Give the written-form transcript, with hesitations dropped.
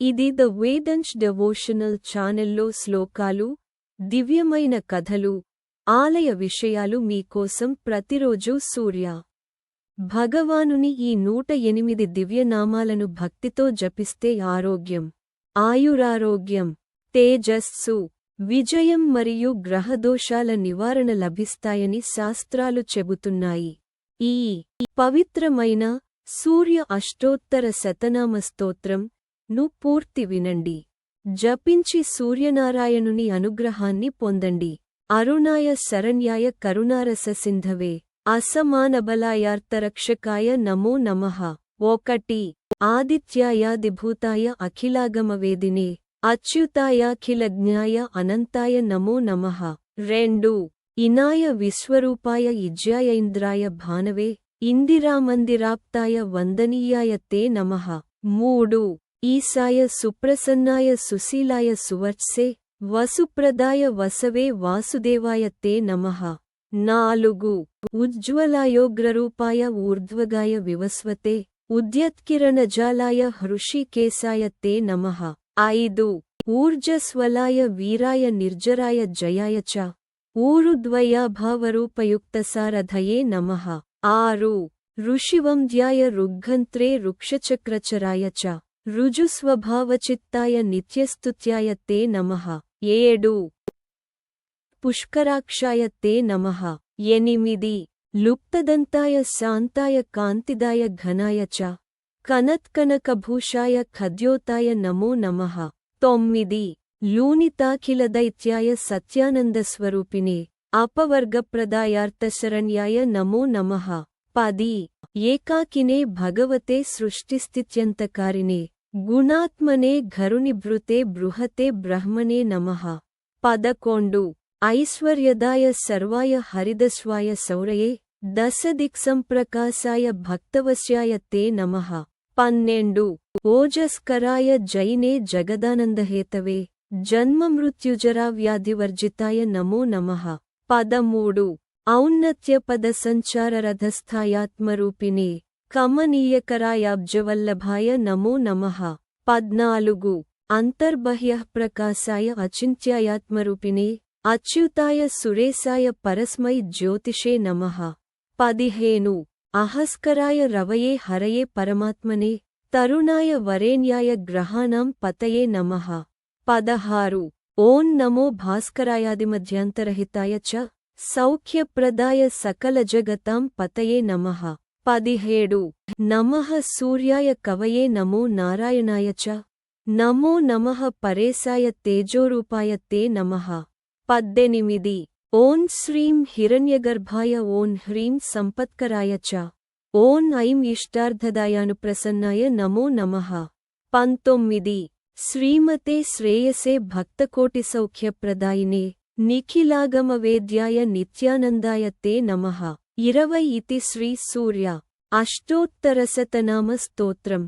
ఇది the వేదంశ్ devotional ఛానెల్లో శ్లోకాలు, దివ్యమైన కథలు, ఆలయ విషయాలు మీకోసం ప్రతిరోజూ సూర్య భగవానుని ఈ 108 దివ్యనామాలను భక్తితో జపిస్తే ఆరోగ్యం, ఆయురారోగ్యం, తేజస్సు, విజయం మరియు గ్రహదోషాల నివారణ లభిస్తాయని శాస్త్రాలు చెబుతున్నాయి. ఈ పవిత్రమైన సూర్య అష్టోత్తర శతనామ స్తోత్రం ను పూర్తి వినండి. జపించి సూర్యనారాయణుని అనుగ్రహాన్ని పొందండి. అరుణాయ శరణ్యాయ కరుణారస సింధవే అసమానబలాయార్తరక్షకాయ నమో నమః. 1 ఆదిత్యాయాదిభూతాయ అఖిలాగమవేదినే అచ్యుతాయాఖిలజ్ఞాయ అనంతాయ నమో నమః. 2 ఇనాయ విశ్వరూపాయ ఇజ్యాయ ఇంద్రాయ భానవే ఇందిరామందిరాప్తాయ వందనీయాయ తే నమః. 3 ఈశాయ సుప్రసన్నాయ సుశీలాయ సువర్చే వసుప్రదాయ వసవే వాసుదేవాయ తే నమః. 4 ఉజ్జ్వలాయోగ్రరూపాయ ఊర్ధ్వగాయ వివస్వతే ఉద్యత్కిరణజాలాయ హృషికేశాయ తే నమః. 5 ఊర్జస్వలాయ వీరాయ నిర్జరాయ జయాయ చ ఊరుద్వయాభావరూపయుక్తసారథయే నమః. 6 ఋషివంద్యాయ రుగ్ఘంత్రే రుక్షచక్రచరాయ చ రుజుస్వభావచిత్తాయ నిత్యస్తుత్యాయ తే నమః. 7 పుష్కరాక్షాయ తే నమః. 8 లుప్తదంతాయ శాంతాయ కాంతిదాయ ఘనాయ చ కనత్కనకభూషాయ ఖద్యోతాయ నమో నమః. 9 లూనితాఖిలదైత్యాయ సత్యానందస్వరూపిణే అపవర్గప్రదాయార్తశరణ్యాయ నమో నమః. 10 ఏకాకినే భగవతే సృష్టిస్థిత్యంతకారిణే గుణాత్మనే ఘరునిభృతే బృహతే బ్రహ్మణే నమః. 11 ఐశ్వర్యదాయ సర్వాయ హరిదస్వాయ సౌరయే దశదిక్సంప్రకాశాయ భక్తవశ్యాయ తే నమః. 12 ఓజస్కరాయ జైనే జగదానందహేతవే జన్మమృత్యుజరావ్యాధివర్జితాయ నమో నమః. 13 ఔన్నత్యపదసంచారరథస్థాయాత్మరూపిణే కమనీయకరాయాబ్జవల్లభాయ నమో నమః. 14 అంతర్బహ్యఃప్రకాశాయ అచింత్యాయాత్మరూపిణే అచ్యుతాయ సురేశాయ పరస్మై జ్యోతిషే నమః. 15 అహస్కరాయ రవయే హరయే పరమాత్మనే తరుణాయ వరేణ్యాయ గ్రహాణాం పతయే నమః. 16 ఓం నమో భాస్కరాయాదిమధ్యాంతరహితాయ చ సౌఖ్యప్రదాయ సకలజగతాం పతయే నమః. 17 నమః సూర్యాయ కవయే నమో నారాయణాయ చ నమో నమః పరేశాయ తేజోరూపాయ తే నమః. 18 ఓం శ్రీం హిరణ్యగర్భాయ ఓం హ్రీం సంపత్కరాయ చ ఓం ఐం ఇష్టార్థదాయానుప్రసన్నాయ నమో నమః. 19 శ్రీమతే శ్రేయసే భక్తకోటిసౌఖ్యప్రదాయినే నిఖిలాగమవేద్యాయ నిత్యానందాయ తే నమః. 20 ఇతి శ్రీ సూర్య అష్టోత్తరశతనామ స్తోత్రం.